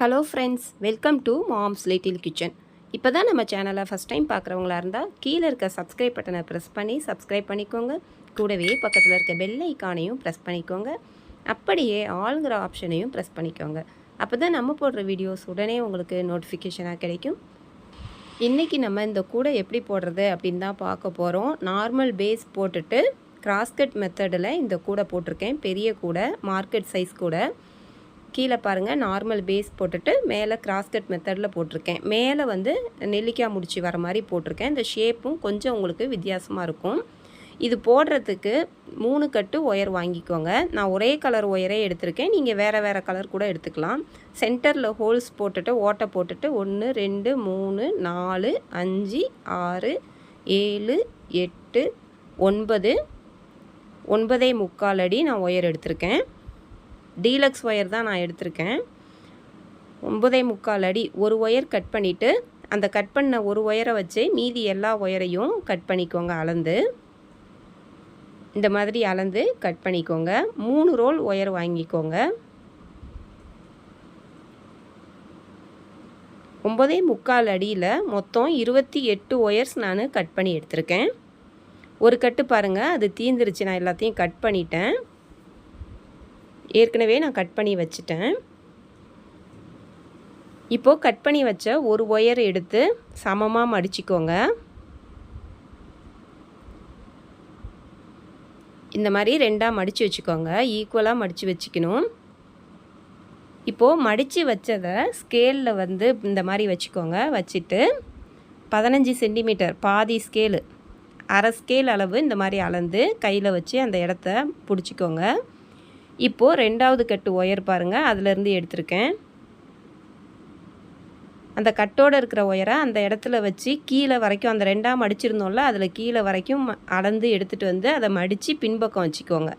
Hello friends, welcome to moms little kitchen. இப்போ தான் நம்ம சேனலை ஃபஸ்ட் டைம் பார்க்குறவங்களா இருந்தால் கீழே இருக்க சப்ஸ்கிரைப் பட்டனை ப்ரெஸ் பண்ணி சப்ஸ்கிரைப் பண்ணிக்கோங்க. கூடவே பக்கத்தில் இருக்க பெல் ஐக்கானையும் ப்ரெஸ் பண்ணிக்கோங்க. அப்படியே ஆளுங்கிற ஆப்ஷனையும் ப்ரெஸ் பண்ணிக்கோங்க. அப்போ தான் நம்ம போடுற வீடியோஸ் உடனே உங்களுக்கு நோட்டிஃபிகேஷனாக கிடைக்கும். இன்றைக்கி நம்ம இந்த கூடை எப்படி போடுறது அப்படின்னு தான் பார்க்க போகிறோம். நார்மல் பேஸ் போட்டுட்டு கிராஸ்கட் மெத்தடில் இந்த கூடை போட்டிருக்கேன். பெரிய கூடை, மார்க்கெட் சைஸ் கூடை. கீழே பாருங்கள், நார்மல் பேஸ் போட்டுட்டு மேலே கிராஸ்கட் மெத்தடில் போட்டிருக்கேன். மேலே வந்து நெல்லிக்காய் முடிச்சு வர மாதிரி போட்டிருக்கேன். இந்த ஷேப்பும் கொஞ்சம் உங்களுக்கு வித்தியாசமாக இருக்கும். இது போடுறதுக்கு 3 கட்டு ஒயர் வாங்கிக்கோங்க. நான் ஒரே கலர் ஒயரே எடுத்திருக்கேன். நீங்கள் வேறு கலர் கூட எடுத்துக்கலாம். சென்டரில் ஹோல்ஸ் போட்டுட்டு ஓட்டை போட்டுட்டு 1 2 3 4 5 6 7 8 9 9.25 அடி நான் ஒயர் எடுத்திருக்கேன். டீலக்ஸ் ஒயர் தான் நான் எடுத்திருக்கேன். 9.25 அடி ஒரு ஒயர் கட் பண்ணிவிட்டு அந்த கட் பண்ண ஒரு ஒயரை வச்சு மீதி எல்லா ஒயரையும் கட் பண்ணிக்கோங்க. அளந்து இந்த மாதிரி அளந்து கட் பண்ணிக்கோங்க. 3 ரோல் ஒயர் வாங்கிக்கோங்க. 9.25 அடியில் மொத்தம் 28 ஒயர்ஸ் நான் கட் பண்ணி எடுத்திருக்கேன். ஒரு கட்டு பாருங்கள், அது தீந்துருச்சு. நான் எல்லாத்தையும் கட் பண்ணிட்டேன். ஏற்கனவே நான் கட் பண்ணி வச்சுட்டேன். இப்போது கட் பண்ணி வச்ச ஒரு ஒயர் எடுத்து சமமாக மடிச்சிக்கோங்க. இந்த மாதிரி 2ஆக மடித்து வச்சுக்கோங்க. ஈக்குவலாக மடித்து வச்சுக்கணும். இப்போது மடித்து வச்சதை ஸ்கேலில் வந்து இந்த மாதிரி வச்சுக்கோங்க. வச்சுட்டு 15 சென்டிமீட்டர், பாதி ஸ்கேலு, அரை ஸ்கேல் அளவு இந்த மாதிரி அளந்து கையில் வச்சு அந்த இடத்த பிடிச்சிக்கோங்க. இப்போது 2வது கட்டு ஒயர் பாருங்கள், அதிலேருந்து எடுத்திருக்கேன். அந்த கட்டோடு இருக்கிற ஒயரை அந்த இடத்துல வச்சு கீழே வரைக்கும், அந்த 2ஆக மடிச்சிருந்தோம்ல, அதில் கீழே வரைக்கும் அளந்து எடுத்துகிட்டு வந்து அதை மடித்து பின்பக்கம் வச்சுக்கோங்க.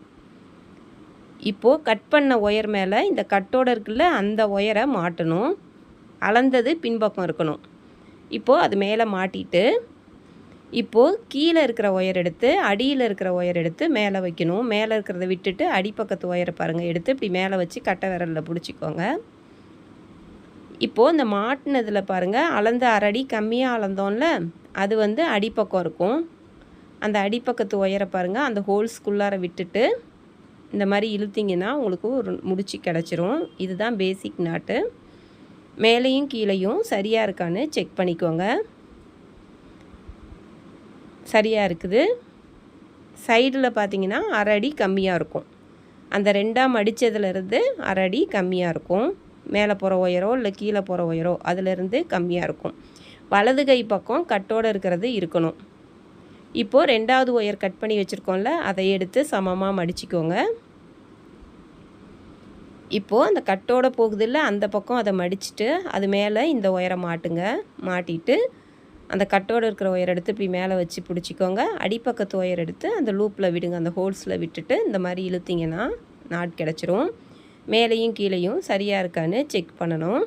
இப்போது கட் பண்ண ஒயர் மேலே இந்த கட்டோடு இருக்குல்ல, அந்த ஒயரை மாட்டணும். அளந்தது பின்பக்கம் இருக்கணும். இப்போது அது மேலே மாட்டிட்டு இப்போது கீழே இருக்கிற ஒயர் எடுத்து அடியில் இருக்கிற ஒயர் எடுத்து மேலே வைக்கணும். மேலே இருக்கிறத விட்டுட்டு அடிப்பக்கத்து ஒயரை பாருங்கள் எடுத்து இப்படி மேலே வச்சு கட்டை விரலில் பிடிச்சிக்கோங்க. இப்போது இந்த மாட்டினதில் பாருங்கள், அளந்த அரடி கம்மியாக அளந்தோம்ல, அது வந்து அடிப்பக்கம் இருக்கும். அந்த அடிப்பக்கத்து ஒயரை பாருங்கள், அந்த ஹோல்ஸ்குள்ளார விட்டுட்டு இந்த மாதிரி இழுத்திங்கன்னா உங்களுக்கு ஒரு முடிச்சு கிடச்சிரும். இதுதான் பேசிக் நாட்டு. மேலேயும் கீழேயும் சரியாக இருக்கான்னு செக் பண்ணிக்கோங்க. சரியாக இருக்குது. சைடில் பார்த்தீங்கன்னா அரை அடி கம்மியாக இருக்கும். அந்த 2ஆக மடித்ததுலேருந்து அரை அடி கம்மியாக இருக்கும். மேலே போகிற ஒயரோ இல்லை கீழே போகிற ஒயரோ அதிலேருந்து கம்மியாக இருக்கும். வலது கை பக்கம் கட்டோடு இருக்கிறது இருக்கணும். இப்போது 2வது ஒயர் கட் பண்ணி வச்சுருக்கோம்ல, அதை எடுத்து சமமாக மடிச்சிக்கோங்க. இப்போது அந்த கட்டோடு போகுதில்ல, அந்த பக்கம் அதை மடிச்சுட்டு அது மேலே இந்த ஒயரை மாட்டுங்க. மாட்டிட்டு அந்த கட்டோடு இருக்கிற ஒயர் எடுத்து இப்படி மேலே வச்சு பிடிச்சிக்கோங்க. அடிப்பக்கத்து ஒயர் எடுத்து அந்த லூப்பில் விடுங்க. அந்த ஹோல்ஸில் விட்டுட்டு இந்த மாதிரி இழுத்திங்கன்னா நாட் கிடச்சிரும். மேலேயும் கீழேயும் சரியாக இருக்கான்னு செக் பண்ணணும்.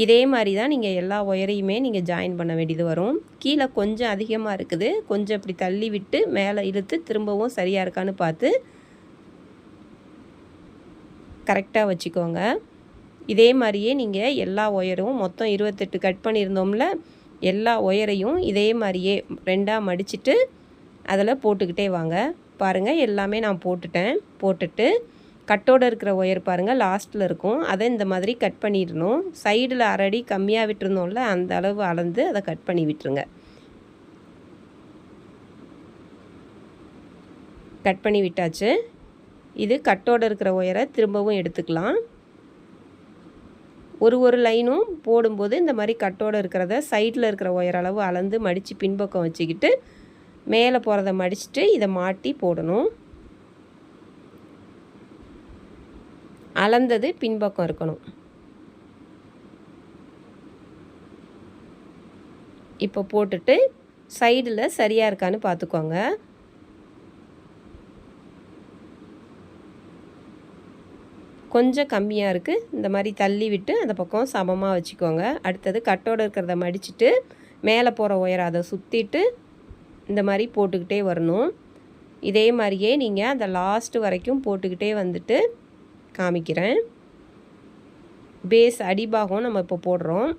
இதே மாதிரி தான் நீங்கள் எல்லா ஒயரையுமே நீங்கள் ஜாயின் பண்ண வேண்டியது வரும். கீழே கொஞ்சம் அதிகமாக இருக்குது, கொஞ்சம் இப்படி தள்ளி விட்டு மேலே இழுத்து திரும்பவும் சரியாக இருக்கான்னு பார்த்து கரெக்டாக வச்சுக்கோங்க. இதே மாதிரியே நீங்கள் எல்லா ஒயரும் மொத்தம் 28 கட் பண்ணியிருந்தோம்ல, எல்லா ஒயரையும் இதே மாதிரியே 2ஆக மடிச்சுட்டு அதில் போட்டுக்கிட்டே வாங்க. பாருங்கள், எல்லாமே நான் போட்டுட்டேன். போட்டுட்டு கட்டோடு இருக்கிற ஒயர் பாருங்கள் லாஸ்ட்டில் இருக்கும், அதை இந்த மாதிரி கட் பண்ணிடணும். சைடில் அரை அடி கம்மியாக விட்டுருந்தோம்ல, அந்த அளவு அளந்து அதை கட் பண்ணி விட்டுருங்க. கட் பண்ணி விட்டாச்சு. இது கட்டோடு இருக்கிற ஒயரை திரும்பவும் எடுத்துக்கலாம். ஒரு லைனும் போடும்போது இந்த மாதிரி கட்டோடு இருக்கிறத சைடில் இருக்கிற ஒயர் அளவு அளந்து மடித்து பின்பக்கம் வச்சுக்கிட்டு மேலே போகிறத மடிச்சுட்டு இதை மாட்டி போடணும். அளந்தது பின்பக்கம் இருக்கணும். இப்போ போட்டுட்டு சைடில் சரியாக இருக்கான்னு பார்த்துக்கோங்க. கொஞ்சம் கம்மியாக இருக்குது, இந்த மாதிரி தள்ளி விட்டு அந்த பக்கம் சமமாக வச்சுக்கோங்க. அடுத்தது கட்டோடு இருக்கிறத மடிச்சுட்டு மேலே போகிற ஒயரை அதை சுற்றிட்டு இந்த மாதிரி போட்டுக்கிட்டே வரணும். இதே மாதிரியே நீங்கள் அந்த லாஸ்ட்டு வரைக்கும் போட்டுக்கிட்டே வந்துட்டு காமிக்கிறேன். பேஸ் அடிபாகம் நம்ம இப்போ போடுறோம்.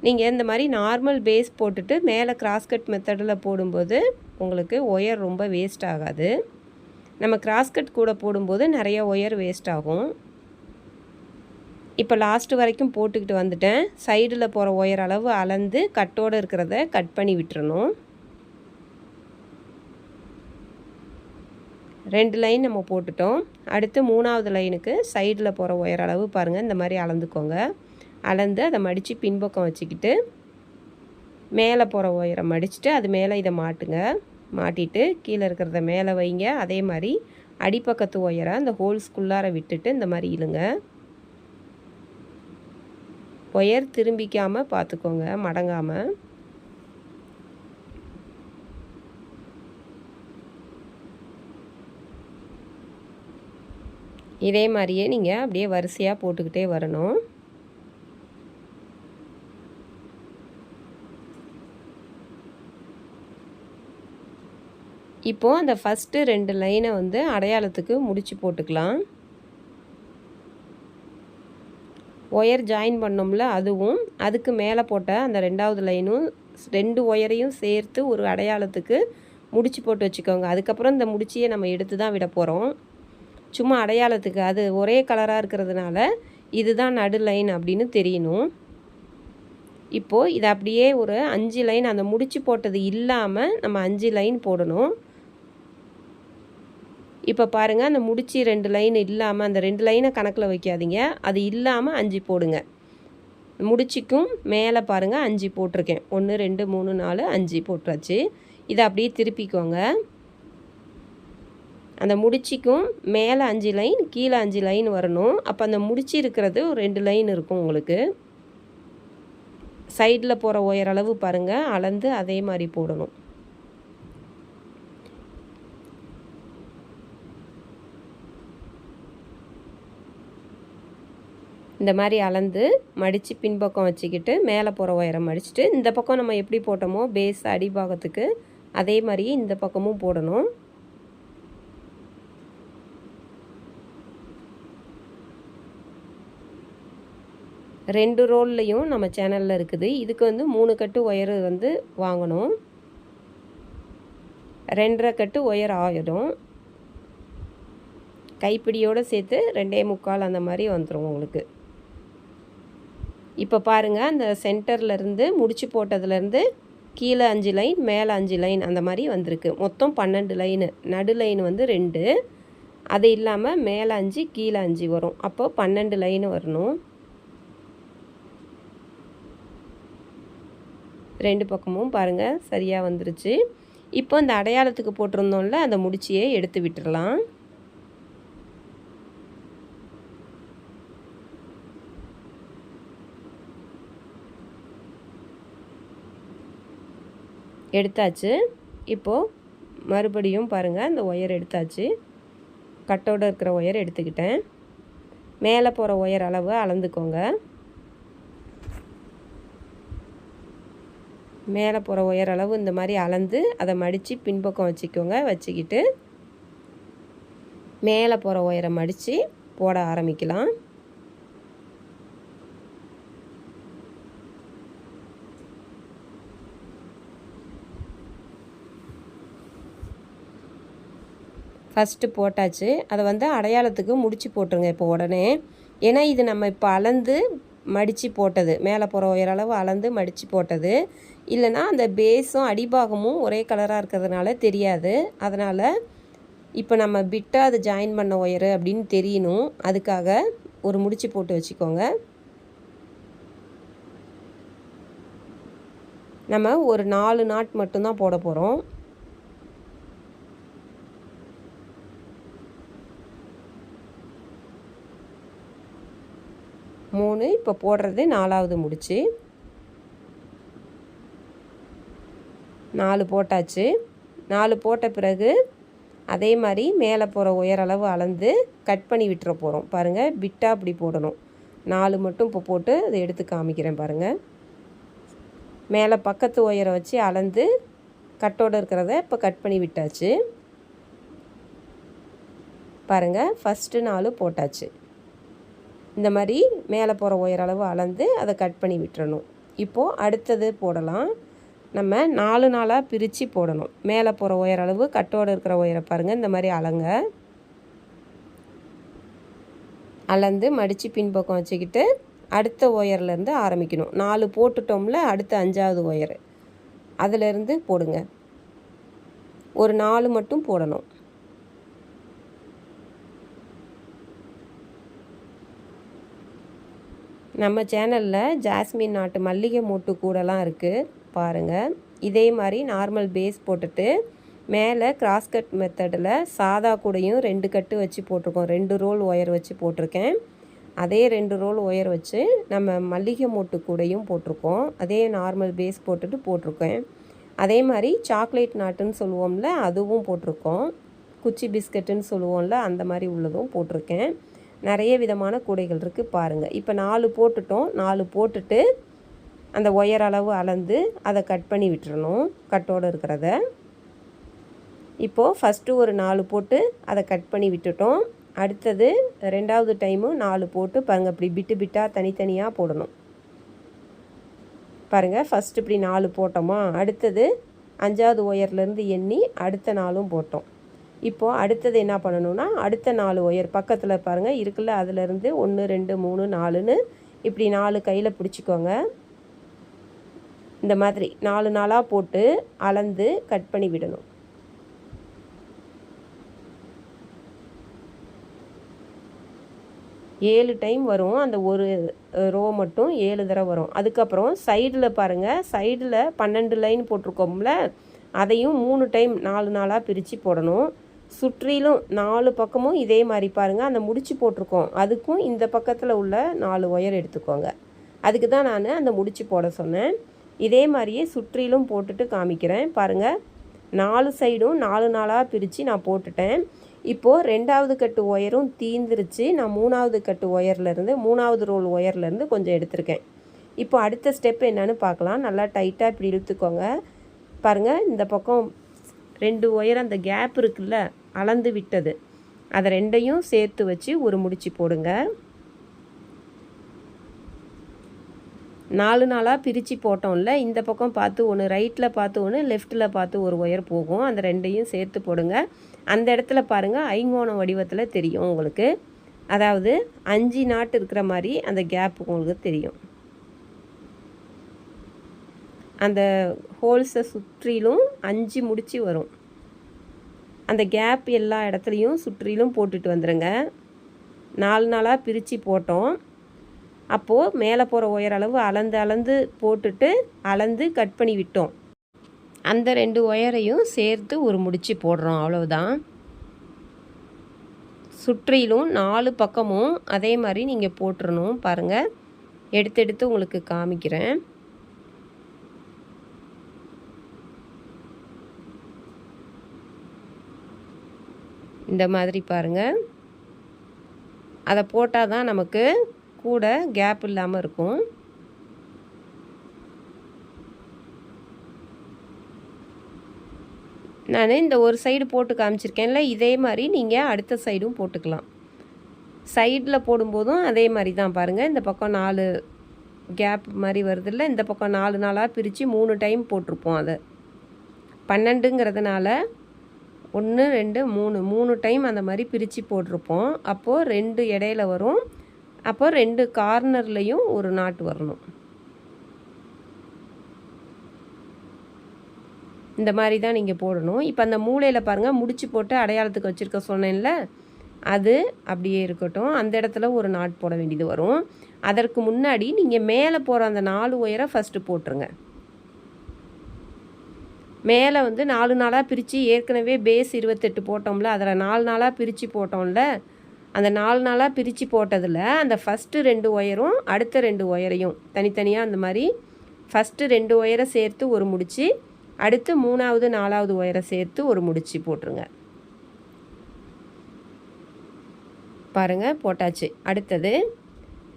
நீங்கள் இந்த மாதிரி நார்மல் பேஸ் போட்டுட்டு மேலே கிராஸ்கட் மெத்தடில் போடும்போது உங்களுக்கு ஒயர் ரொம்ப வேஸ்ட் ஆகாது. நம்ம கிராஸ்கட் கூட போடும்போது நிறைய ஒயர் வேஸ்ட் ஆகும். இப்போ லாஸ்ட்டு வரைக்கும் போட்டுக்கிட்டு வந்துட்டேன். சைடில் போகிற ஒயர் அளவு அளந்து கட்டோடு இருக்கிறத கட் பண்ணி விட்டுறணும். 2 லைன் நம்ம போட்டுட்டோம். அடுத்து 3வது லைனுக்கு சைடில் போகிற ஒயர் அளவு பாருங்கள், இந்த மாதிரி அளந்துக்கோங்க. அளந்து அதை மடித்து பின்பக்கம் வச்சுக்கிட்டு மேலே போகிற ஒயரை மடிச்சுட்டு அது மேலே இதை மாட்டுங்க. மாட்டிட்டு கீழே இருக்கிறத மேலே வைங்க. அதே மாதிரி அடிப்பக்கத்து ஒயரை அந்த ஹோல்ஸ்குள்ளார விட்டுட்டு இந்த மாதிரி இழுங்க. ஒயர் திரும்பிக்காமல் பார்த்துக்கோங்க, மடங்காமல். இதே மாதிரியே நீங்கள் அப்படியே வரிசையாக போட்டுக்கிட்டே வரணும். இப்போது அந்த ஃபஸ்ட்டு 2 லைனை வந்து அடையாளத்துக்கு முடிச்சு போட்டுக்கலாம். ஒயர் ஜாயின் பண்ணோம்ல, அதுவும் அதுக்கு மேலே போட்ட அந்த 2வது லைனும் 2 ஒயரையும் சேர்த்து ஒரு அடையாளத்துக்கு முடிச்சு போட்டு வச்சுக்கோங்க. அதுக்கப்புறம் இந்த முடிச்சியை நம்ம எடுத்து தான் விட போகிறோம். சும்மா அடையாளத்துக்கு, அது ஒரே கலராக இருக்கிறதுனால இதுதான் நடு லைன் அப்படின்னு தெரியணும். இப்போது இதை அப்படியே ஒரு 5 லைன் அந்த முடிச்சு போட்டது இல்லாமல் நம்ம 5 லைன் போடணும். இப்போ பாருங்கள், அந்த முடிச்சு 2 லைன் இல்லாமல், அந்த 2 லைனை கணக்கில் வைக்காதீங்க, அது இல்லாமல் 5 போடுங்க. முடிச்சுக்கும் மேலே பாருங்கள் 5 போட்டிருக்கேன். 1 2 3 4 5 போட்டாச்சு. இதை அப்படியே திருப்பிக்கோங்க. அந்த முடிச்சிக்கும் மேலே 5 லைன், கீழே 5 லைன் வரணும். அப்போ அந்த முடிச்சு இருக்கிறது ஒரு 2 லைன் இருக்கும் உங்களுக்கு. சைடில் போகிற ஒயர் அளவு பாருங்கள், அளந்து அதே மாதிரி போடணும். இந்த மாதிரி அளந்து மடித்து பின்பக்கம் வச்சுக்கிட்டு மேலே போகிற ஒயரை மடிச்சுட்டு இந்த பக்கம் நம்ம எப்படி போட்டோமோ பேஸ் அடிபாகத்துக்கு அதே மாதிரியே இந்த பக்கமும் போடணும். ரெண்டு ரோல்லையும் நம்ம சேனலில் இருக்குது. இதுக்கு வந்து 3 கட்டு ஒயரு வந்து வாங்கணும். 2.5 கட்டு ஒயர் ஆயிடும். கைப்பிடியோடு சேர்த்து 2.25 அந்த மாதிரி வந்துடும் உங்களுக்கு. இப்போ பாருங்கள், அந்த சென்டர்லேருந்து முடிச்சு போட்டதுலேருந்து கீழே 5 லைன், மேலே 5 லைன் அந்த மாதிரி வந்திருக்கு. மொத்தம் 12 லைனு. நடு லைன் வந்து 2, அது இல்லாமல் மேலே 5 கீழே 5 வரும். அப்போ 12 லைனு வரணும். 2 பக்கமும் பாருங்கள் சரியாக வந்துருச்சு. இப்போ இந்த அடையாளத்துக்கு போட்டிருந்தோம்ல, அந்த முடிச்சியை எடுத்து விட்டுடலாம். எடுத்தாச்சு. இப்போது மறுபடியும் பாருங்கள், இந்த ஒயர் எடுத்தாச்சு. கட்டோடு இருக்கிற ஒயர் எடுத்துக்கிட்டேன். மேலே போகிற ஒயர் அளவு அளந்துக்கோங்க. மேலே போகிற ஒயர் அளவு இந்த மாதிரி அளந்து அதை மடித்து பின்பக்கம் வச்சுக்கோங்க. வச்சுக்கிட்டு மேலே போகிற ஒயரை மடித்து போட ஆரம்பிக்கலாம். ஃபஸ்ட்டு போட்டாச்சு. அதை வந்து அடையாளத்துக்கு முடிச்சு போட்டுருங்க இப்போ உடனே. ஏன்னா இது நம்ம இப்போ அளந்து மடித்து போட்டது, மேலே போகிற ஒயர் அளவு அளந்து மடித்து போட்டது. இல்லைனா அந்த பேஸும் அடிபாகமும் ஒரே கலராக இருக்கிறதுனால தெரியாது. அதனால் இப்போ நம்ம பிட்டாக அது ஜாயின் பண்ண ஒயரு அப்படின்னு தெரியணும். அதுக்காக ஒரு முடிச்சு போட்டு வச்சுக்கோங்க. நம்ம ஒரு 4 நாட் மட்டும்தான் போட போகிறோம். மூணு இப்போ போடுறது 4வது முடிச்சு. 4 போட்டாச்சு. 4 போட்ட பிறகு அதே மாதிரி மேலே போகிற உயர அளவு அளந்து கட் பண்ணி விட்டுற போகிறோம். பாருங்கள், பிட்டாக அப்படி போடணும். 4 மட்டும் இப்போ போட்டு அதை எடுத்து காமிக்கிறேன் பாருங்கள். மேலே பக்கத்து உயரை வச்சு அளந்து கட்டோடு இருக்கிறத இப்போ கட் பண்ணி விட்டாச்சு. பாருங்கள், ஃபஸ்ட்டு 4 போட்டாச்சு. இந்த மாதிரி மேலே போகிற ஒயர் அளவு அளந்து அதை கட் பண்ணி விட்டுறணும். இப்போது அடுத்தது போடலாம். நம்ம 4 நாளாக பிரித்து போடணும். மேலே போகிற ஒயர் அளவு கட்டோடு இருக்கிற ஒயரை பாருங்கள், இந்த மாதிரி அளங்க. அளந்து மடித்து பின்பக்கம் வச்சுக்கிட்டு அடுத்த ஒயர்லேருந்து ஆரம்பிக்கணும். 4 போட்டுட்டோம்ல, அடுத்த 5ஆவது ஒயரு அதிலேருந்து போடுங்க. ஒரு 4 மட்டும் போடணும். நம்ம சேனலில் ஜாஸ்மின் நாட்டு மல்லிகை மூட்டு கூடலாம் இருக்குது பாருங்கள். இதே மாதிரி நார்மல் பேஸ் போட்டுட்டு மேலே கிராஸ் கட் மெத்தடில் சாதா கூடையும் 2 கட்டு வச்சு போட்டிருக்கோம். 2 ரோல் ஒயர் வச்சு போட்டிருக்கேன். அதே 2 ரோல் ஒயர் வச்சு நம்ம மல்லிகை மூட்டு கூடையும் போட்டிருக்கோம். அதே நார்மல் பேஸ் போட்டுட்டு போட்டிருக்கேன். அதே மாதிரி சாக்லேட் நாட்டுன்னு சொல்லுவோம்ல, அதுவும் போட்டிருக்கோம். குச்சி பிஸ்கட்டுன்னு சொல்லுவோம்ல, அந்த மாதிரி உள்ளதும் போட்டிருக்கேன். நிறைய விதமான கூடைகள் இருக்குது பாருங்கள். இப்போ 4 போட்டுட்டோம். 4 போட்டுட்டு அந்த ஒயர் அளவு அளந்து அதை கட் பண்ணி விட்டுறணும், கட்டோடு இருக்கிறத. இப்போது ஃபஸ்ட்டு ஒரு 4 போட்டு அதை கட் பண்ணி விட்டுட்டோம். அடுத்தது 2வது டைமும் 4 போட்டு பாருங்கள், இப்படி பிட்டு பிட்டாக தனித்தனியாக போடணும். பாருங்கள், ஃபஸ்ட்டு இப்படி 4 போட்டோமா, அடுத்தது 5ஆவது ஒயர்லேருந்து எண்ணி அடுத்த 4ம் போட்டோம். இப்போது அடுத்தது என்ன பண்ணணும்னா, அடுத்த 4 ஒயர் பக்கத்தில் பாருங்கள் இருக்குல்ல, அதிலேருந்து 1 2 3 4ன்னு இப்படி 4 கையில் பிடிச்சிக்கோங்க. இந்த மாதிரி 4 நாளாக போட்டு அளந்து கட் பண்ணி விடணும். ஏழு டைம் வரும். அந்த ஒரு ரோ மட்டும் 7 தடவை வரும். அதுக்கப்புறம் சைடில் பாருங்கள், சைடில் 12 லைன் போட்டிருக்கோம்ல, அதையும் 3 டைம் 4 நாளாக பிரித்து போடணும். சுற்றிலும் 4 பக்கமும் இதே மாதிரி பாருங்கள், அந்த முடிச்சு போட்டிருக்கோம், அதுக்கும் இந்த பக்கத்தில் உள்ள 4 ஒயர் எடுத்துக்கோங்க. அதுக்கு தான் நான் அந்த முடிச்சு போட சொன்னேன். இதே மாதிரியே சுற்றிலும் போட்டுட்டு காமிக்கிறேன் பாருங்கள். 4 சைடும் 4 நாளாக பிரித்து நான் போட்டுட்டேன். இப்போது 2வது கட்டு ஒயரும் தீந்துருச்சு. நான் 3வது கட்டு ஒயர்லேருந்து 3வது ரோல் ஒயர்லேருந்து கொஞ்சம் எடுத்திருக்கேன். இப்போ அடுத்த ஸ்டெப் என்னன்னு பார்க்கலாம். நல்லா டைட்டாக இப்படி இழுத்துக்கோங்க. பாருங்கள், இந்த பக்கம் 2 ஒயர் அந்த கேப் இருக்குல்ல, அளந்து விட்டது, அதை 2ஐயும் சேர்த்து வச்சு ஒரு முடிச்சு போடுங்க. 4 நாளாக பிரித்து போட்டோம்ல, இந்த பக்கம் பார்த்து ஒன்று, ரைட்டில் பார்த்து ஒன்று, லெஃப்ட்டில் பார்த்து ஒரு ஒயர் போகும். அந்த 2ஐயும் சேர்த்து போடுங்க. அந்த இடத்துல பாருங்கள், ஐங்கோண வடிவத்தில் தெரியும் உங்களுக்கு. அதாவது 5 நாட்டு இருக்கிற மாதிரி அந்த கேப் உங்களுக்கு தெரியும். அந்த ஹோல்ஸை சுற்றிலும் 5 முடிச்சு வரும். அந்த கேப் எல்லா இடத்துலையும் சுற்றிலும் போட்டுட்டு வந்துடுங்க. 4 நாளாக பிரித்து போட்டோம். அப்போது மேலே போகிற ஒயர் அளவு அளந்து போட்டுட்டு அளந்து கட் பண்ணி விட்டோம். அந்த 2 ஒயரையும் சேர்த்து ஒரு முடிச்சு போடுறோம், அவ்வளவுதான். சுற்றிலும் 4 பக்கமும் அதே மாதிரி நீங்கள் போட்டுறணும். பாருங்கள், எடுத்து உங்களுக்கு காமிக்கிறேன். இந்த மாதிரி பாருங்கள். அதை போட்டால் தான் நமக்கு கூட கேப் இல்லாமல் இருக்கும். நான் இந்த ஒரு சைடு போட்டு காமிச்சிருக்கேன்ல, இதே மாதிரி நீங்கள் அடுத்த சைடும் போட்டுக்கலாம். சைடில் போடும்போதும் அதே மாதிரி தான் பாருங்கள். இந்த பக்கம் 4 கேப் மாதிரி வருதில்ல, இந்த பக்கம் 4 நாளாக பிரித்து 3 டைம் போட்டிருப்போம். அதை 12ங்கிறதுனால 1 2 3 டைம் அந்த மாதிரி பிரித்து போட்டிருப்போம். அப்போது 2 இடையில வரும். அப்போது 2 கார்னர்லேயும் ஒரு நாட்டு வரணும். இந்த மாதிரி தான் நீங்கள் போடணும். இப்போ அந்த மூலையில் பாருங்கள், முடிச்சு போட்டு அடையாளத்துக்கு வச்சுருக்க சொன்னேன்ல, அது அப்படியே இருக்கட்டும். அந்த இடத்துல ஒரு நாட் போட வேண்டியது வரும். அதற்கு முன்னாடி நீங்கள் மேலே போகிற அந்த 4 ஒயரை ஃபஸ்ட்டு போட்டுருங்க. மேலே வந்து 4 நாளாக பிரித்து ஏற்கனவே பேஸ் 28 போட்டோம்ல, அதில் 4 நாளாக பிரித்து போட்டோம்ல, அந்த 4 நாளாக பிரித்து போட்டதில் அந்த ஃபஸ்ட்டு 2 ஒயரும் அடுத்த 2 ஒயரையும் தனித்தனியாக அந்த மாதிரி ஃபஸ்ட்டு 2 ஒயரை சேர்த்து ஒரு முடிச்சு, அடுத்து 3வது 4வது ஒயரை சேர்த்து ஒரு முடிச்சு போட்டுருங்க. பாருங்கள், போட்டாச்சு. அடுத்தது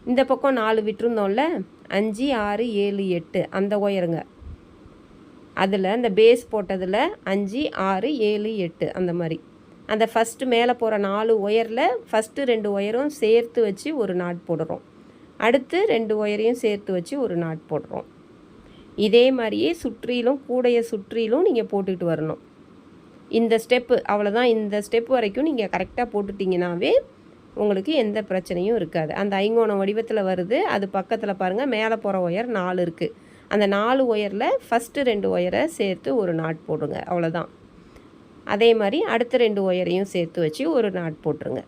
இந்த பக்கம் 4 விட்டுருந்தோம்ல, 5 6 7 8 அந்த ஒயருங்க, அதில் இந்த பேஸ் போட்டதில் 5 6 7 8 அந்த மாதிரி அந்த ஃபஸ்ட்டு மேலே போகிற 4 ஒயரில் ஃபஸ்ட்டு 2 ஒயரும் சேர்த்து வச்சு ஒரு நாட் போடுறோம். அடுத்து 2 ஒயரையும் சேர்த்து வச்சு ஒரு நாட் போடுறோம். இதே மாதிரியே சுற்றிலும் கூடையை சுற்றிலும் நீங்கள் போட்டுக்கிட்டு வரணும். இந்த ஸ்டெப்பு அவ்வளோதான். இந்த ஸ்டெப் வரைக்கும் நீங்கள் கரெக்டாக போட்டுட்டிங்கனாவே உங்களுக்கு எந்த பிரச்சனையும் இருக்காது. அந்த ஐங்கோணம் வடிவத்தில் வருது. அது பக்கத்தில் பாருங்கள் மேலே போகிற ஒயர் 4 இருக்குது. அந்த 4 ஒயரில் ஃபஸ்ட்டு 2 ஒயரை சேர்த்து ஒரு நாட் போடுங்க. அவ்வளோதான். அதே மாதிரி அடுத்த 2 ஒயரையும் சேர்த்து வச்சு ஒரு நாட் போட்டுருங்க.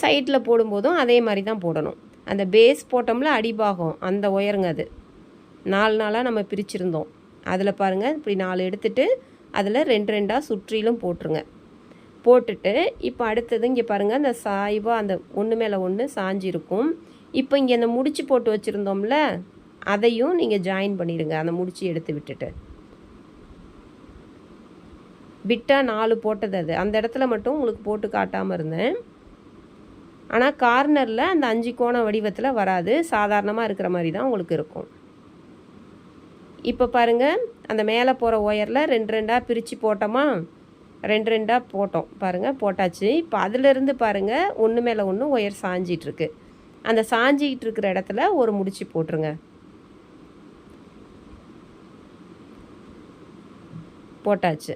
சைடில் போடும்போதும் அதே மாதிரி தான் போடணும். அந்த பேஸ் போட்டோம்ல அடிபாகம் அந்த ஒயருங்க அது 4 நாளாக நம்ம பிரிச்சுருந்தோம். அதில் பாருங்கள் இப்படி 4 எடுத்துகிட்டு அதில் 2 2ஆக சுற்றிலும் போட்டுருங்க. போட்டுட்டு இப்போ அடுத்தது இங்கே பாருங்கள் அந்த சாய்வாக அந்த ஒன்று மேலே ஒன்று சாஞ்சிருக்கும். இப்போ இங்கே அந்த முடிச்சு போட்டு வச்சுருந்தோம்ல அதையும் நீங்கள் ஜாயின் பண்ணிடுங்க. அந்த முடிச்சு எடுத்து விட்டுட்டு விட்டால் 4 போட்டது அது அந்த இடத்துல மட்டும் உங்களுக்கு போட்டு காட்டாமல் இருந்தேன். ஆனால் கார்னரில் அந்த 5 கோண வடிவத்தில் வராது. சாதாரணமாக இருக்கிற மாதிரி தான் உங்களுக்கு இருக்கும். இப்போ பாருங்கள் அந்த மேலே போகிற ஒயரில் 2 2ஆக பிரித்து போட்டோமா, 2 2ஆக போட்டோம் பாருங்கள், போட்டாச்சு. இப்போ அதிலிருந்து பாருங்கள் ஒன்று மேலே ஒன்று ஒயர் சாஞ்சிகிட்ருக்கு. அந்த சாஞ்சிக்கிட்டு இருக்கிற இடத்துல ஒரு முடிச்சு போட்டுருங்க. போட்டாச்சு.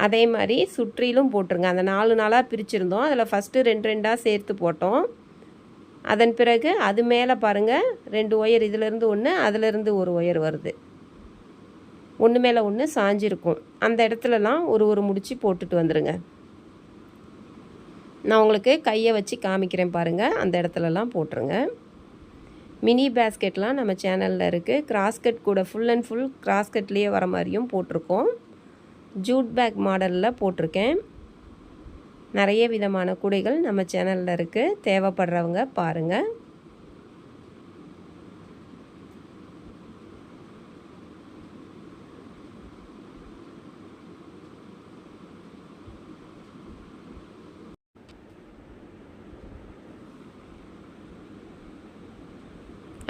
அதே மாதிரி சுற்றிலும் போட்டுருங்க. அந்த 4 நாளாக பிரிச்சுருந்தோம். அதில் ஃபஸ்ட்டு 2 2ஆக சேர்த்து போட்டோம். அதன் பிறகு அது மேலே பாருங்கள் 2 ஒயர் இதிலேருந்து ஒன்று அதிலேருந்து ஒரு ஒயர் வருது. ஒன்று மேலே ஒன்று சாஞ்சிருக்கும். அந்த இடத்துலலாம் ஒரு முடிச்சு போட்டுட்டு வந்துடுங்க. நான் உங்களுக்கு கையை வச்சு காமிக்கிறேன் பாருங்கள். அந்த இடத்துலலாம் போட்டுருங்க. மினி பேஸ்கெட்லாம் நம்ம சேனலில் இருக்குது. கிராஸ்கட் கூட ஃபுல் அண்ட் ஃபுல் கிராஸ்கட்லேயே வர மாதிரியும் போட்டிருக்கோம். ஜூட் பேக் மாடலில் போட்டிருக்கேன். நிறைய விதமான கூடைகள் நம்ம சேனலில் இருக்குது. தேவைப்படுறவங்க பாருங்கள்.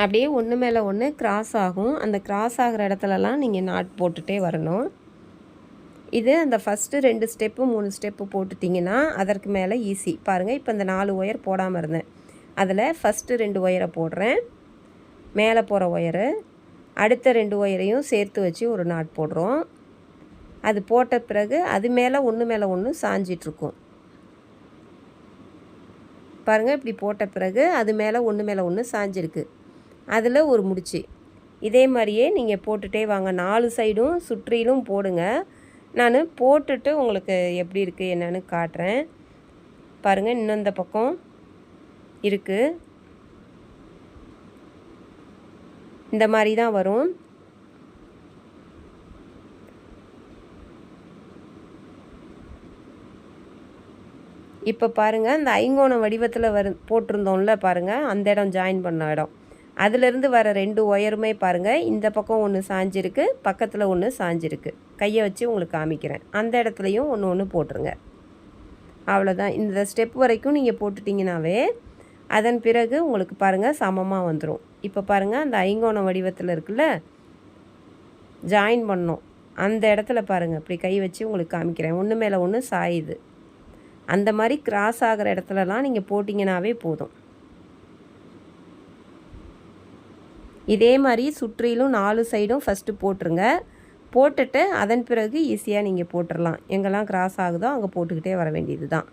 அப்படியே ஒன்று மேலே ஒன்று கிராஸ் ஆகும். அந்த கிராஸ் ஆகிற இடத்துலலாம் நீங்கள் நாட் போட்டுகிட்டே வரணும். இது அந்த ஃபஸ்ட்டு 2 ஸ்டெப்பு 3 ஸ்டெப்பு போட்டுட்டிங்கன்னா அதற்கு மேலே ஈஸி. பாருங்கள் இப்போ இந்த 4 ஒயர் போடாமல் இருந்தேன். அதில் ஃபஸ்ட்டு 2 ஒயரை போடுறேன். மேலே போகிற ஒயரு அடுத்த 2 ஒயரையும் சேர்த்து வச்சு ஒரு நாட் போடுறோம். அது போட்ட பிறகு அது மேலே ஒன்று சாஞ்சிட்ருக்கும். பாருங்கள் இப்படி போட்ட பிறகு அது மேலே ஒன்று சாஞ்சிருக்கு. அதில் ஒரு முடிச்சு. இதே மாதிரியே நீங்கள் போட்டுகிட்டே வாங்க. 4 சைடும் சுற்றிலும் போடுங்க. நான் போட்டுட்டு உங்களுக்கு எப்படி இருக்குது என்னன்னு காட்டுறேன் பாருங்கள். இன்னும் இந்த பக்கம் இருக்குது. இந்த மாதிரி தான் வரும். இப்போ பாருங்கள் இந்த ஐங்கோண வடிவத்தில் போட்டிருந்தோம்ல பாருங்கள், அந்த இடம் ஜாயின் பண்ண இடம். அதிலிருந்து வர 2 ஒயருமே பாருங்கள் இந்த பக்கம் ஒன்று சாஞ்சிருக்கு, பக்கத்தில் ஒன்று சாஞ்சிருக்கு. கையை வச்சு உங்களுக்கு காமிக்கிறேன். அந்த இடத்துலையும் ஒன்று போட்டுருங்க. அவ்வளோதான். இந்த ஸ்டெப் வரைக்கும் நீங்கள் போட்டுட்டிங்கனாவே அதன் பிறகு உங்களுக்கு பாருங்கள் சமமாக வந்துடும். இப்போ பாருங்கள் அந்த ஐங்கோண வடிவத்தில் இருக்குல்ல ஜாயின் பண்ணோம் அந்த இடத்துல பாருங்கள் இப்படி கை வச்சு உங்களுக்கு காமிக்கிறேன். ஒன்று மேலே ஒன்று சாயுது. அந்த மாதிரி கிராஸ் ஆகிற இடத்துலலாம் நீங்கள் போட்டிங்கனாவே போதும். இதே மாதிரி சுற்றிலும் 4 சைடும் ஃபஸ்ட்டு போட்டுருங்க. போட்டுட்டு அதன் பிறகு ஈஸியாக நீங்கள் போட்டுடலாம். எங்கெல்லாம் கிராஸ் ஆகுதோ அங்கே போட்டுக்கிட்டே வர வேண்டியது தான்.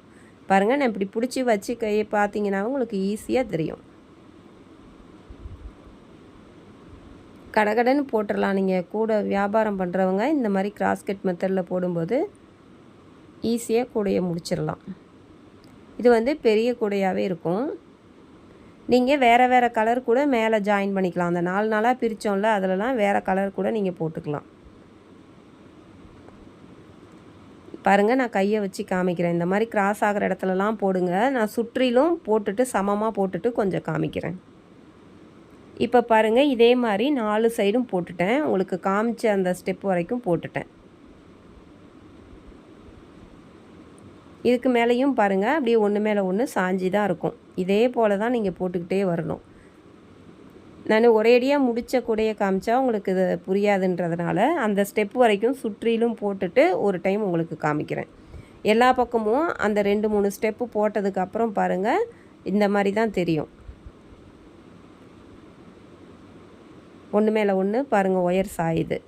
பாருங்கள் நான் இப்படி பிடிச்சி வச்சு கையை பார்த்தீங்கன்னா உங்களுக்கு ஈஸியாக தெரியும். கடகடன்னு போட்டுடலாம். நீங்கள் கூட வியாபாரம் பண்ணுறவங்க இந்த மாதிரி கிராஸ்கட் மெத்தடில் போடும்போது ஈஸியாக கூடையை முடிச்சிடலாம். இது பெரிய கூடையாகவே இருக்கும். நீங்கள் வேறு கலர் கூட மேலே ஜாயின் பண்ணிக்கலாம். அந்த 4 நாளாக பிரித்தோம்ல அதிலலாம் வேறு கலர் கூட நீங்கள் போட்டுக்கலாம். பாருங்கள் நான் கையை வச்சு காமிக்கிறேன். இந்த மாதிரி கிராஸ் ஆகிற இடத்துலலாம் போடுங்க. நான் சுற்றிலும் போட்டுட்டு சமமாக போட்டுட்டு கொஞ்சம் காமிக்கிறேன். இப்போ பாருங்கள் இதே மாதிரி 4 சைடும் போட்டுட்டேன். உங்களுக்கு காமிச்ச அந்த ஸ்டெப் வரைக்கும் போட்டுட்டேன். இதுக்கு மேலேயும் பாருங்கள் அப்படியே ஒன்று மேலே ஒன்று சாஞ்சி தான் இருக்கும். இதே போல் தான் நீங்கள் போட்டுக்கிட்டே வரணும். நான் ஒரேடியாக முடித்த கூடையை காமிச்சா உங்களுக்கு இது புரியாதுன்றதுனால அந்த ஸ்டெப் வரைக்கும் சுற்றிலும் போட்டுட்டு ஒரு டைம் உங்களுக்கு காமிக்கிறேன். எல்லா பக்கமும் அந்த 2-3 ஸ்டெப்பு போட்டதுக்கப்புறம் பாருங்கள், இந்த மாதிரி தான் தெரியும். ஒன்று மேலே ஒன்று பாருங்கள் ஒயர் சாயுது.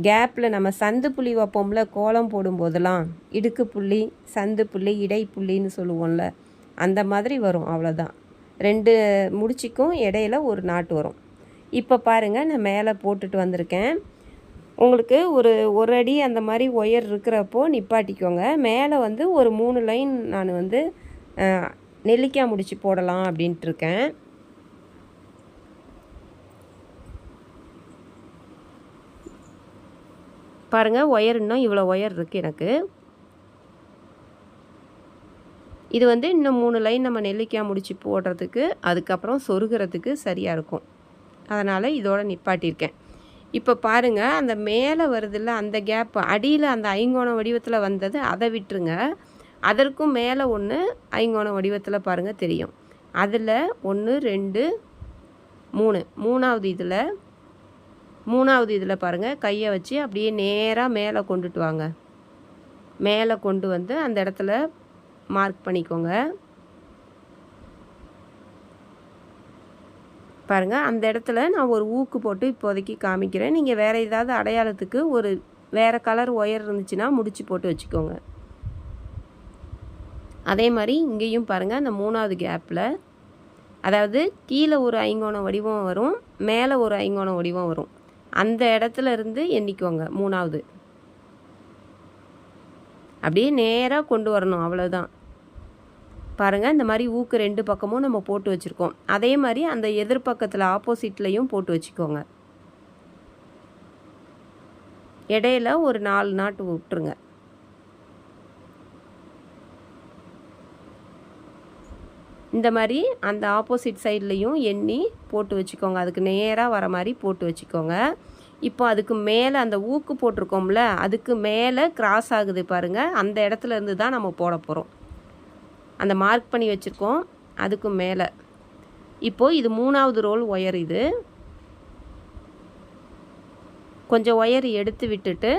கேப்பில் நம்ம சந்து புள்ளி வைப்போம்ல, கோலம் போடும்போதெல்லாம் இடுக்கு புள்ளி, சந்து புள்ளி, இடை புள்ளின்னு சொல்லுவோம்ல, அந்த மாதிரி வரும். அவ்வளோதான். 2 முடிச்சுக்கும் இடையில ஒரு நாட்டு வரும். இப்போ பாருங்கள், நான் மேலே போட்டுட்டு வந்திருக்கேன். உங்களுக்கு ஒரு அடி அந்த மாதிரி ஒயர் இருக்கிறப்போ நிப்பாட்டிக்கோங்க. மேலே வந்து ஒரு 3 லைன் நான் வந்து நெல்லிக்காய் முடிச்சு போடலாம் அப்படின்ட்டு இருக்கேன். பாருங்கள், ஒயர் இன்னும் இவ்வளோ ஒயர் இருக்குது எனக்கு. இது வந்து இன்னும் 3 லைன் நம்ம நெல்லிக்காய் முடிச்சு போடுறதுக்கு, அதுக்கப்புறம் சொருகிறதுக்கு சரியாக இருக்கும். அதனால் இதோட நிப்பாட்டியிருக்கேன். இப்போ பாருங்கள், அந்த மேலே வருதில்ல அந்த கேப், அடியில் அந்த ஐங்கோண வடிவத்தில் வந்தது அதை விட்டுருங்க. அதற்கும் மேலே ஒன்று ஐங்கோண வடிவத்தில் பாருங்கள் தெரியும். அதில் 1 2 3 மூணாவது இதில் பாருங்கள், கையை வச்சு அப்படியே நேராக மேலே கொண்டுட்டு வாங்க. மேலே கொண்டு வந்து அந்த இடத்துல மார்க் பண்ணிக்கோங்க. பாருங்கள், அந்த இடத்துல நான் ஒரு ஊக்கு போட்டு இப்போதைக்கு காமிக்கிறேன். நீங்கள் வேறு ஏதாவது அடையாளத்துக்கு ஒரு வேறு கலர் ஒயர் இருந்துச்சுன்னா முடிச்சு போட்டு வச்சுக்கோங்க. அதே மாதிரி இங்கேயும் பாருங்கள், அந்த 3வது கேப்பில், அதாவது கீழே ஒரு ஐங்கோண வடிவம் வரும், மேலே ஒரு ஐங்கோண வடிவம் வரும். அந்த இடத்துல இருந்து எண்ணிக்கோங்க 3வது. அப்படியே நேராக கொண்டு வரணும், அவ்வளோதான். பாருங்கள், இந்த மாதிரி ஊக்கு 2 பக்கமும் நம்ம போட்டு வச்சுருக்கோம். அதே மாதிரி அந்த எதிர்பக்கத்தில் ஆப்போசிட்லேயும் போட்டு வச்சுக்கோங்க. இடையில ஒரு 4 நாட்டு விட்டுருங்க. இந்த மாதிரி அந்த ஆப்போசிட் சைட்லேயும் எண்ணி போட்டு வச்சுக்கோங்க. அதுக்கு நேராக வர மாதிரி போட்டு வச்சுக்கோங்க. இப்போ அதுக்கு மேலே அந்த ஊக்கு போட்டிருக்கோம்ல, அதுக்கு மேலே கிராஸ் ஆகுது பாருங்கள், அந்த இடத்துல இருந்து தான் நம்ம போட போகிறோம். அந்த மார்க் பண்ணி வச்சுருக்கோம் அதுக்கு மேலே. இப்போது இது 3வது ரோல் ஒயர். இது கொஞ்சம் ஒயர் எடுத்து விட்டுட்டு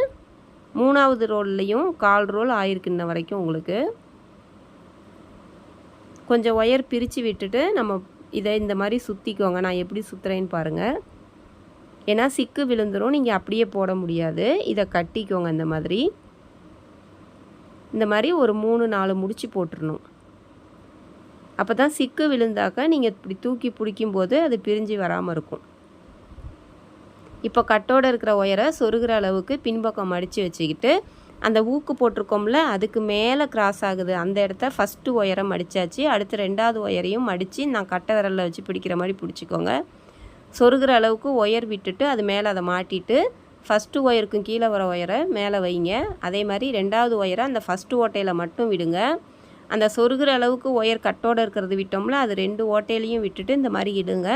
3வது ரோல்லையும் 1/4 ரோல் ஆயிருக்கு இன்ன வரைக்கும். உங்களுக்கு கொஞ்சம் ஒயர் பிரித்து விட்டுட்டு நம்ம இதை இந்த மாதிரி சுற்றிக்கோங்க. நான் எப்படி சுற்றுறேன்னு பாருங்கள். ஏன்னா சிக்கு விழுந்துடும், நீங்கள் அப்படியே போட முடியாது. இதை கட்டிக்கோங்க இந்த மாதிரி. இந்த மாதிரி ஒரு 3-4 முடிச்சு போட்டுடணும். அப்போ தான் சிக்கு விழுந்தாக்க நீங்கள் இப்படி தூக்கி பிடிக்கும்போது அது பிரிஞ்சு வராமல் இருக்கும். இப்போ கட்டோடு இருக்கிற ஒயரை சொருகிற அளவுக்கு பின்பக்கம் மடித்து வச்சுக்கிட்டு, அந்த ஊக்கு போட்டிருக்கோம்ல அதுக்கு மேலே கிராஸ் ஆகுது அந்த இடத்த ஃபஸ்ட்டு ஒயரை மடித்தாச்சு. அடுத்து 2வது ஒயரையும் மடித்து நான் கட்டை விரலில் வச்சு பிடிக்கிற மாதிரி பிடிச்சிக்கோங்க. சொருகிற அளவுக்கு ஒயர் விட்டுட்டு அது மேலே அதை மாட்டிட்டு ஃபஸ்ட்டு ஒயருக்கும் கீழே வர ஒயரை மேலே வைங்க. அதே மாதிரி 2வது ஒயரை அந்த ஃபஸ்ட்டு ஓட்டையில் மட்டும் விடுங்க. அந்த சொருகிற அளவுக்கு ஒயர் கட்டோடு இருக்கிறது விட்டோம்ல, அது 2 ஓட்டையிலையும் விட்டுட்டு இந்த மாதிரி இடுங்க.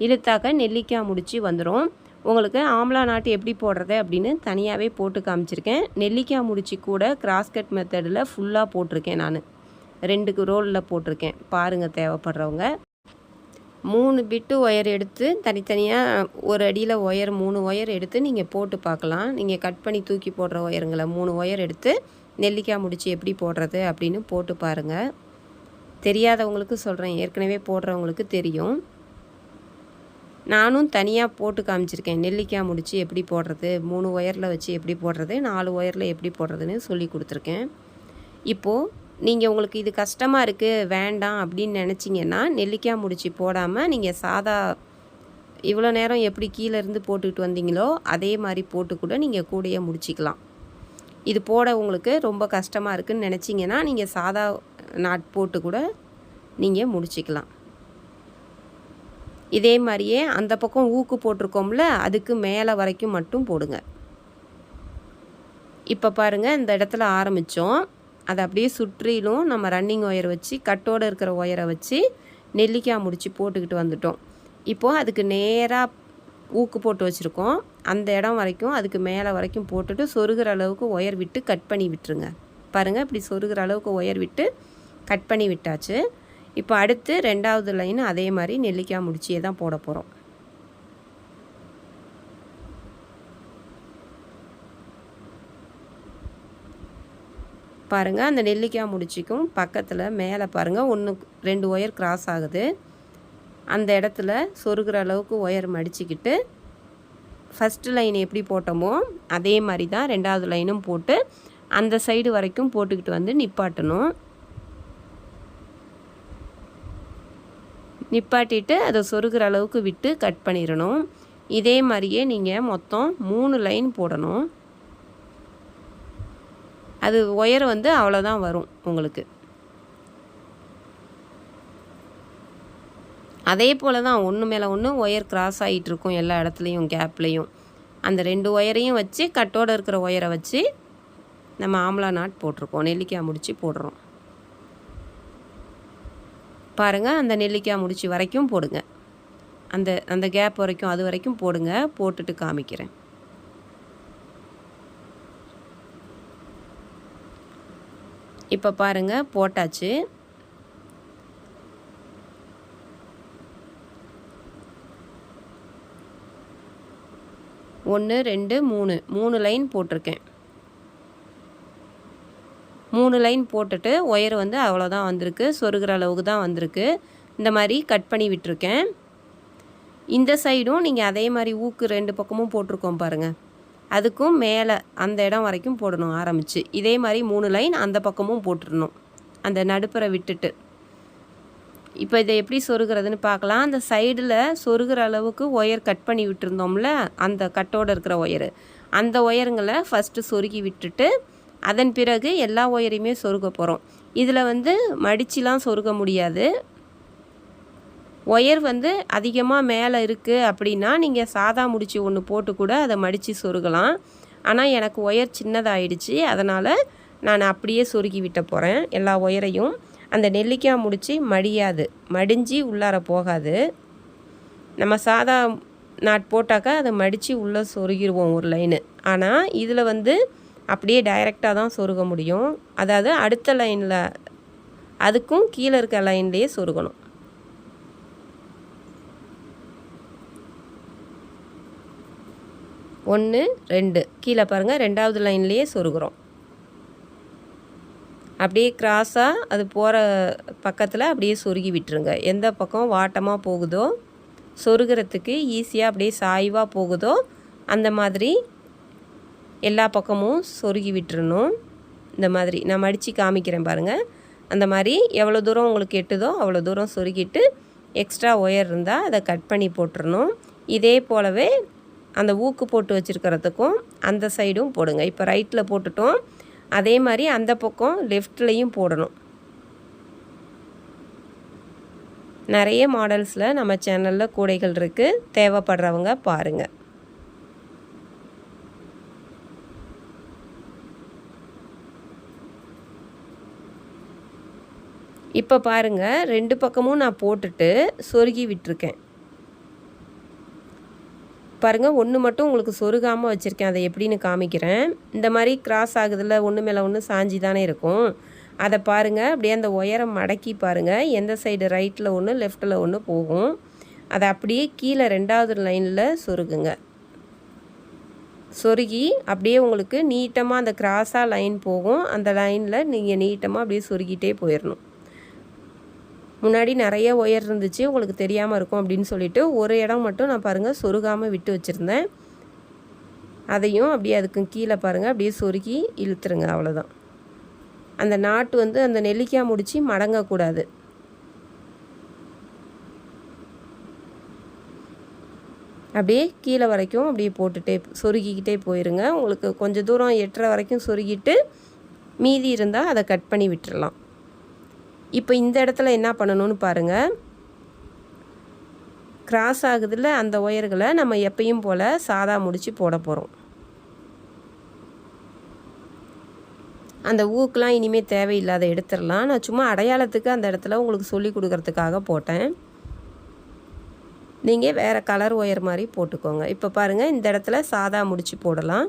இழுத்தாக்க நெல்லிக்காய் முடிச்சு வந்துடும். உங்களுக்கு ஆம்லா நாட்டு எப்படி போடுறது அப்படின்னு தனியாகவே போட்டு காமிச்சிருக்கேன். நெல்லிக்காய் முடிச்சு கூட கிராஸ்கட் மெத்தடில் ஃபுல்லாக போட்டிருக்கேன். நான் 2 ரோலில் போட்டிருக்கேன். பாருங்கள் தேவைப்படுறவங்க. 3 பிட்டு ஒயர் எடுத்து தனித்தனியாக ஒரு அடியில் ஒயர் 3 ஒயர் எடுத்து நீங்கள் போட்டு பார்க்கலாம். நீங்கள் கட் பண்ணி தூக்கி போடுற ஒயருங்களை 3 ஒயர் எடுத்து நெல்லிக்காய் முடிச்சு எப்படி போடுறது அப்படின்னு போட்டு பாருங்கள். தெரியாதவங்களுக்கு சொல்கிறேன், ஏற்கனவே போடுறவங்களுக்கு தெரியும். நானும் தனியாக போட்டு காமிச்சிருக்கேன். நெல்லிக்காய் முடிச்சு எப்படி போடுறது, 3 ஒயரில் வச்சு எப்படி போடுறது, 4 ஒயரில் எப்படி போடுறதுன்னு சொல்லி கொடுத்துருக்கேன். இப்போது நீங்கள் உங்களுக்கு இது கஷ்டமாக இருக்குது வேண்டாம் அப்படின்னு நினச்சிங்கன்னா நெல்லிக்காய் முடிச்சு போடாமல் நீங்கள் சாதா இவ்வளோ நேரம் எப்படி கீழே இருந்து போட்டுக்கிட்டு வந்தீங்களோ அதே மாதிரி போட்டு கூட நீங்கள் கூடையே முடிச்சிக்கலாம். இது போட உங்களுக்கு ரொம்ப கஷ்டமாக இருக்குதுன்னு நினச்சிங்கன்னா நீங்கள் சாதா நாட் போட்டு கூட நீங்கள் முடிச்சிக்கலாம். இதே மாதிரியே அந்த பக்கம் ஊக்கு போட்டிருக்கோம்ல அதுக்கு மேலே வரைக்கும் மட்டும் போடுங்க. இப்போ பாருங்கள், இந்த இடத்துல ஆரம்பித்தோம். அதை அப்படியே சுற்றிலும் நம்ம ரன்னிங் ஒயர் வச்சு கட்டோடு இருக்கிற ஒயரை வச்சு நெல்லிக்காய் முடிச்சு போட்டுக்கிட்டு வந்துட்டோம். இப்போது அதுக்கு நேராக ஊக்கு போட்டு வச்சுருக்கோம். அந்த இடம் வரைக்கும் அதுக்கு மேலே வரைக்கும் போட்டுட்டு சொருகிற அளவுக்கு ஒயர் விட்டு கட் பண்ணி விட்டுருங்க. பாருங்கள், இப்படி சொருகிற அளவுக்கு ஒயர் விட்டு கட் பண்ணி விட்டாச்சு. இப்போ அடுத்து 2வது லைன் அதே மாதிரி நெல்லிக்காய் முடிச்சியே தான் போட போகிறோம். பாருங்கள் அந்த நெல்லிக்காய் முடிச்சுக்கும் பக்கத்தில் மேலே பாருங்கள் 2 ஒயர் கிராஸ் ஆகுது. அந்த இடத்துல சொருகிற அளவுக்கு ஒயர் மடிச்சுக்கிட்டு ஃபஸ்ட்டு லைன் எப்படி போட்டோமோ அதே மாதிரி தான் 2வது லைனும் போட்டு அந்த சைடு வரைக்கும் போட்டுக்கிட்டு வந்து நிப்பாட்டணும். நிப்பாட்டிட்டு அதை சொருகிற அளவுக்கு விட்டு கட் பண்ணிடணும். இதே மாதிரியே நீங்கள் மொத்தம் 3 லைன் போடணும். அது ஒயர் வந்து அவ்வளோதான் வரும் உங்களுக்கு. அதே போல் தான் ஒன்று மேலே ஒன்று ஒயர் கிராஸ் ஆகிட்டுருக்கும் எல்லா இடத்துலையும் கேப்லேயும். அந்த 2 ஒயரையும் வச்சு கட்டோடு இருக்கிற ஒயரை வச்சு நம்ம ஆம்லா நாட் போட்டிருக்கோம். நெல்லிக்காய் முடிச்சு போடுறோம். பாருங்கள் அந்த நெல்லிக்காய் முடிச்சு வரைக்கும் போடுங்க. அந்த கேப் வரைக்கும் அது வரைக்கும் போடுங்க. போட்டுட்டு காமிக்கிறேன். இப்போ பாருங்கள் போட்டாச்சு. ஒன்று 2 3 லைன் போட்டிருக்கேன். 3 லைன் போட்டுட்டு ஒயர் வந்து அவ்வளோதான் வந்திருக்கு. சொருகிற அளவுக்கு தான் வந்திருக்கு. இந்த மாதிரி கட் பண்ணி விட்டுருக்கேன். இந்த சைடும் நீங்கள் அதே மாதிரி ஊக்கு 2 பக்கமும் போட்டிருக்கோம் பாருங்கள். அதுக்கும் மேலே அந்த இடம் வரைக்கும் போடணும் ஆரம்பித்து. இதே மாதிரி 3 லைன் அந்த பக்கமும் போட்டுடணும் அந்த நடுப்புற விட்டுட்டு. இப்போ இதை எப்படி சொருகிறதுன்னு பார்க்கலாம். அந்த சைடில் சொருகிற அளவுக்கு ஒயர் கட் பண்ணி விட்டுருந்தோம்ல, அந்த கட்டோடு இருக்கிற ஒயரு, அந்த ஒயருங்களை ஃபஸ்ட்டு சொருகி விட்டுட்டு அதன் பிறகு எல்லா ஒயரையுமே சொருக போகிறோம். இதில் வந்து மடிச்சுலாம் சொருக முடியாது. ஒயர் வந்து அதிகமாக மேலே இருக்குது அப்படின்னா நீங்கள் சாதா முடிச்சு ஒன்று போட்டு கூட அதை மடித்து சொருகலாம். ஆனால் எனக்கு ஒயர் சின்னதாகிடுச்சு, அதனால் நான் அப்படியே சொருகி விட்ட போகிறேன் எல்லா ஒயரையும். அந்த நெல்லிக்காய் முடிச்சு மடியாது, மடிஞ்சு உள்ளார போகாது. நம்ம சாதா நாட் போட்டாக்கா அதை மடித்து உள்ளே சொருகிடுவோம் ஒரு லைனு. ஆனால் இதில் வந்து அப்படியே டைரெக்டாக தான் சொருக முடியும். அதாவது அடுத்த லைனில் அதுக்கும் கீழே இருக்க லைன்லேயே சொருகணும். ஒன்று 2 கீழே பாருங்கள் 2வது லைன்லேயே சொருகிறோம். அப்படியே கிராஸாக அது போகிற பக்கத்தில் அப்படியே சொருகி விட்டுருங்க. எந்த பக்கம் வாட்டமாக போகுதோ, சொருகிறதுக்கு ஈஸியாக அப்படியே சாய்வாக போகுதோ அந்த மாதிரி எல்லா பக்கமும் சொருகி விட்டுறணும். இந்த மாதிரி நான் மடித்து காமிக்கிறேன் பாருங்கள். அந்த மாதிரி எவ்வளோ தூரம் உங்களுக்கு எட்டுதோ அவ்வளோ தூரம் சொருகிட்டு எக்ஸ்ட்ரா ஒயர் இருந்தால் அதை கட் பண்ணி போட்டுறணும். இதே போலவே அந்த ஊக்கு போட்டு வச்சுருக்கிறதுக்கும் அந்த சைடும் போடுங்க. இப்போ ரைட்டில் போட்டுட்டோம், அதே மாதிரி அந்த பக்கம் லெஃப்ட்லேயும் போடணும். நிறைய மாடல்ஸில் நம்ம சேனலில் கூடைகள் இருக்குது, தேவைப்படுறவங்க பாருங்கள். இப்போ பாருங்கள் 2 பக்கமும் நான் போட்டுட்டு சொருகி விட்டுருக்கேன். பாருங்கள் ஒன்று மட்டும் உங்களுக்கு சொருகாமல் வச்சுருக்கேன், அதை எப்படின்னு காமிக்கிறேன். இந்த மாதிரி கிராஸ் ஆகுதில்ல, ஒன்று மேலே ஒன்று சாஞ்சி தானே இருக்கும். அதை பாருங்கள் அப்படியே அந்த ஒயரை மடக்கி பாருங்கள். எந்த சைடு ரைட்டில் ஒன்று லெஃப்ட்டில் ஒன்று போகும். அதை அப்படியே கீழே 2வது லைனில் சொருகுங்க. சொருகி அப்படியே உங்களுக்கு நீட்டமாக அந்த கிராஸாக லைன் போகும். அந்த லைனில் நீங்கள் நீட்டமாக அப்படியே சொருகிட்டே போயிடணும். முன்னாடி நிறைய ஒயர் இருந்துச்சு, உங்களுக்கு தெரியாமல் இருக்கும் அப்படின்னு சொல்லிட்டு ஒரு இடம் மட்டும் நான் பாருங்கள் சொருகாமல் விட்டு வச்சுருந்தேன். அதையும் அப்படியே அதுக்கு கீழே பாருங்கள் அப்படியே சொருகி இழுத்துருங்க. அவ்வளோதான். அந்த நாட்டு வந்து அந்த நெல்லிக்காய் முடிச்சு மடங்கக்கூடாது. அப்படியே கீழே வரைக்கும் அப்படியே போட்டுகிட்டே சொருகிக்கிட்டே போயிருங்க. உங்களுக்கு கொஞ்சம் தூரம் எட்டுற வரைக்கும் சொருகிட்டு மீதி இருந்தால் அதை கட் பண்ணி விட்டுறலாம். இப்போ இந்த இடத்துல என்ன பண்ணணும்னு பாருங்கள். கிராஸ் ஆகுதில்ல, அந்த ஒயர்களை நம்ம எப்பயும் போல் சாதா முடிச்சு போட போகிறோம். அந்த ஊக்கெலாம் இனிமேல் தேவையில்லாத எடுத்துடலாம். நான் சும்மா அடையாளத்துக்கு அந்த இடத்துல உங்களுக்கு சொல்லி கொடுக்கறதுக்காக போட்டேன். நீங்கள் வேறு கலர் ஒயர் மாதிரி போட்டுக்கோங்க. இப்போ பாருங்கள் இந்த இடத்துல சாதா முடிச்சு போடலாம்.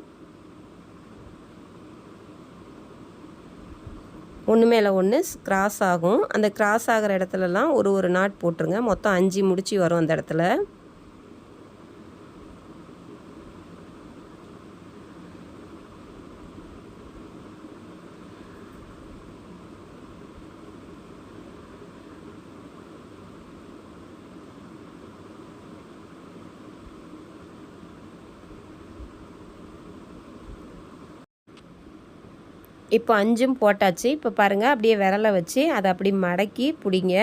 ஒன்று மேலே ஒன்று கிராஸ் ஆகும். அந்த கிராஸ் ஆகிற இடத்துலலாம் ஒரு நாட் போட்டுருங்க. மொத்தம் 5 முடிச்சு வரும் அந்த இடத்துல. இப்போ 5ம் போட்டாச்சு. இப்போ பாருங்கள், அப்படியே விரலை வச்சு அதை அப்படி மடக்கி பிடிங்க.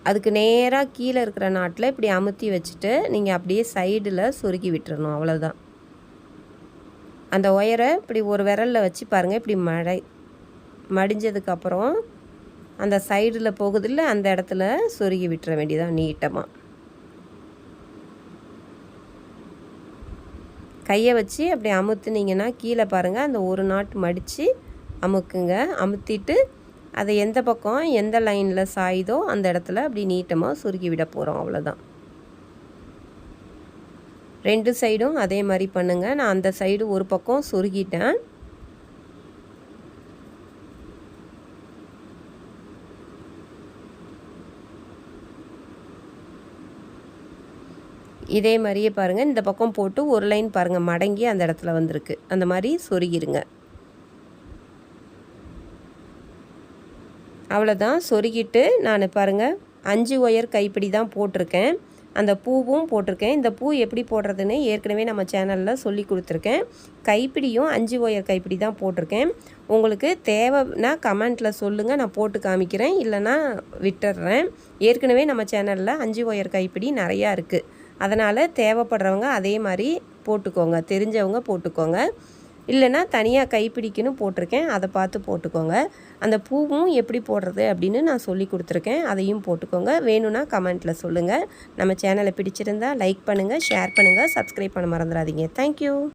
அதுக்கு நேராக கீழே இருக்கிற நாட்டில் இப்படி அமுத்தி வச்சுட்டு நீங்கள் அப்படியே சைடில் சொருகி விட்டுறணும். அவ்வளோதான். அந்த ஒயரை இப்படி ஒரு விரலில் வச்சு பாருங்கள், இப்படி மடிஞ்சதுக்கப்புறம் அந்த சைடில் போகுதில்ல, அந்த இடத்துல சொருகி விட்டுற வேண்டியதான் நீட்டமாக. கையை வச்சு அப்படி அமுத்துனீங்கன்னா கீழே பாருங்கள், அந்த ஒரு நாட்டு மடித்து அமுக்குங்க. அமுத்திட்டு அதை எந்த பக்கம் எந்த லைனில் சாயுதோ அந்த இடத்துல அப்படி நீட்டமாக சுருக்கி விட போகிறோம். அவ்வளோதான். 2 சைடும் அதே மாதிரி பண்ணுங்கள். நான் அந்த சைடு ஒரு பக்கம் சுருக்கிட்டேன். இதே மாதிரியே பாருங்கள், இந்த பக்கம் போட்டு ஒரு லைன் பாருங்கள் மடங்கி அந்த இடத்துல வந்திருக்கு. அந்த மாதிரி சொருகிருங்க. அவ்வளோதான். சொருகிட்டு நான் பாருங்கள் 5 ஒயர் கைப்பிடி தான் போட்டிருக்கேன். அந்த பூவும் போட்டிருக்கேன். இந்த பூ எப்படி போடுறதுன்னு ஏற்கனவே நம்ம சேனலில் சொல்லி கொடுத்துருக்கேன். கைப்பிடியும் 5 ஒயர் கைப்பிடி தான் போட்டிருக்கேன். உங்களுக்கு தேவைன்னா கமெண்ட்டில் சொல்லுங்கள், நான் போட்டு காமிக்கிறேன். இல்லைன்னா விட்டுடுறேன். ஏற்கனவே நம்ம சேனலில் 5 ஒயர் கைப்பிடி நிறையா இருக்குது. அதனால் தேவைப்படுறவங்க அதே மாதிரி போட்டுக்கோங்க. தெரிஞ்சவங்க போட்டுக்கோங்க. இல்லைன்னா தனியாக கைப்பிடிக்குன்னு போட்டிருக்கேன், அதை பார்த்து போட்டுக்கோங்க. அந்த பூவும் எப்படி போடுறது அப்படின்னு நான் சொல்லி கொடுத்துருக்கேன், அதையும் போட்டுக்கோங்க. வேணும்னா கமெண்ட்டில் சொல்லுங்கள். நம்ம சேனலை பிடிச்சிருந்தா லைக் பண்ணுங்கள், ஷேர் பண்ணுங்கள், சப்ஸ்கிரைப் பண்ண மறந்துடாதீங்க. தேங்க்யூ.